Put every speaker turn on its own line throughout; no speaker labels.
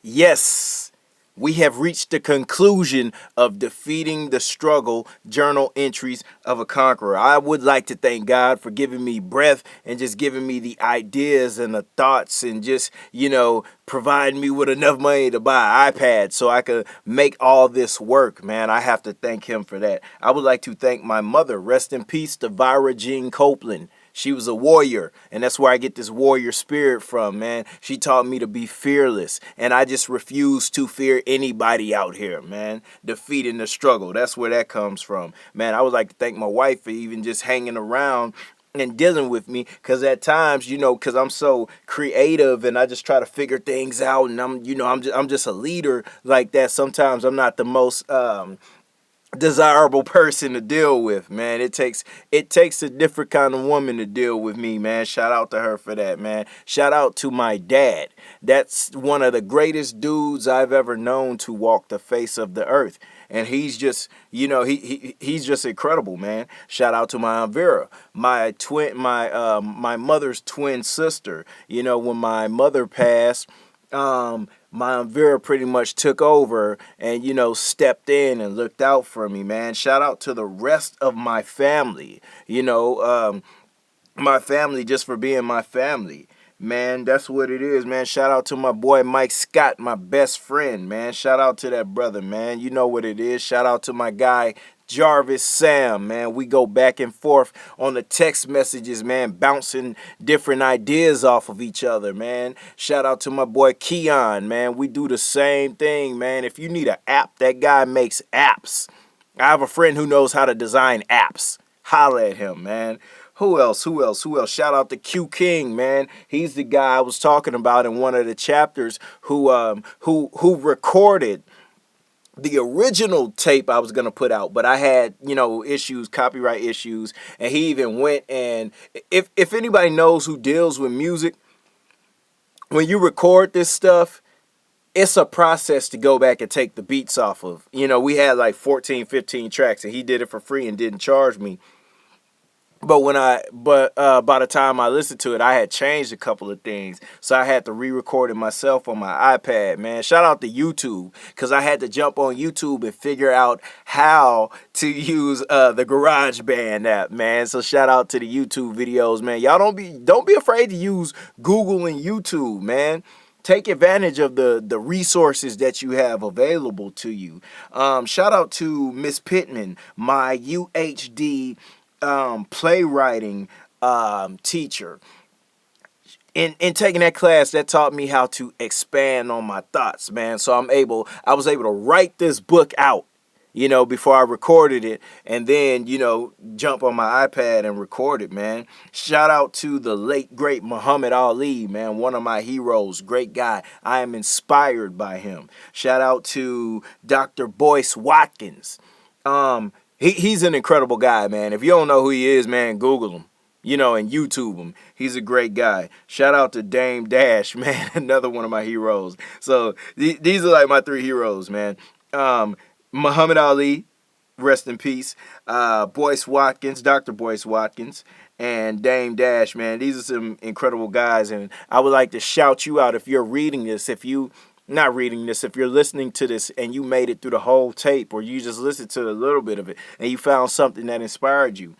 Yes, we have reached the conclusion of defeating the struggle journal entries of a conqueror. I would like to thank God for giving me breath and just giving me the ideas and the thoughts and just, providing me with enough money to buy an iPad so I could make all this work, man. I have to thank him for that. I would like to thank my mother. Rest in peace, Devira Jean Copeland. She was a warrior, and that's where I get this warrior spirit from, man. She taught me to be fearless, and I just refuse to fear anybody out here, man. Defeating the struggle, that's where that comes from, man. I would like to thank my wife for even just hanging around and dealing with me, because at times, because I'm so creative and I just try to figure things out, and I'm just a leader like that. Sometimes I'm not the most desirable person to deal with, man. It takes a different kind of woman to deal with me, man. Shout out to her for that, man. Shout out to my dad. That's one of the greatest dudes I've ever known to walk the face of the earth. And he's just, he's just incredible, man. Shout out to my Aunt Vera, my mother's twin sister. When my mother passed, my Aunt Vera pretty much took over and, stepped in and looked out for me, man. Shout out to the rest of my family, my family just for being my family. Man, that's what it is, man. Shout out to my boy Mike Scott, my best friend, man. Shout out to that brother, man. You know what it is. Shout out to my guy Jarvis Sam, man. We go back and forth on the text messages, man, bouncing different ideas off of each other, man. Shout out to my boy Keon, man. We do the same thing, man. If you need an app, that guy makes apps. I have a friend who knows how to design apps. Holla at him, man. Who else? Who else? Who else? Shout out to Q King, man. He's the guy I was talking about in one of the chapters who recorded the original tape I was gonna put out, but I had, issues, copyright issues, and he even went and if anybody knows who deals with music, when you record this stuff, it's a process to go back and take the beats off of. We had like 14, 15 tracks, and he did it for free and didn't charge me. But by the time I listened to it, I had changed a couple of things, so I had to re-record it myself on my iPad, man. Shout out to YouTube, because I had to jump on YouTube and figure out how to use the GarageBand app, man. So shout out to the YouTube videos, man. Y'all don't be afraid to use Google and YouTube, man. Take advantage of the resources that you have available to you. Shout out to Miss Pittman, my UHD playwriting teacher. In taking that class, that taught me how to expand on my thoughts, man. So I was able to write this book out, before I recorded it, and then, jump on my iPad and record it, man. Shout out to the late, great Muhammad Ali, man, one of my heroes, great guy. I am inspired by him. Shout out to Dr. Boyce Watkins. He's an incredible guy, man. If you don't know who he is, man, Google him, and YouTube him. He's a great guy. Shout out to Dame Dash, man, another one of my heroes. So these are like my three heroes, man. Muhammad Ali, rest in peace. Boyce Watkins, Dr. Boyce Watkins, and Dame Dash, man. These are some incredible guys, and I would like to shout you out if you're reading this. If you're listening to this and you made it through the whole tape, or you just listened to a little bit of it and you found something that inspired you.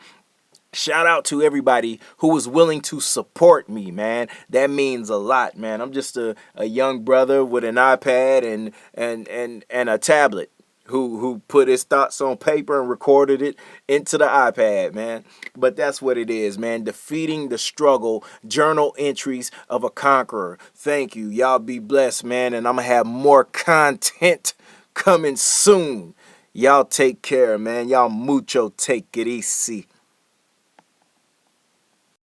Shout out to everybody who was willing to support me, man. That means a lot, man. I'm just a young brother with an iPad and a tablet who put his thoughts on paper and recorded it into the iPad, man. But that's what it is, man. Defeating the struggle, journal entries of a conqueror. Thank you. Y'all be blessed, man. And I'm going to have more content coming soon. Y'all take care, man. Y'all mucho take it easy.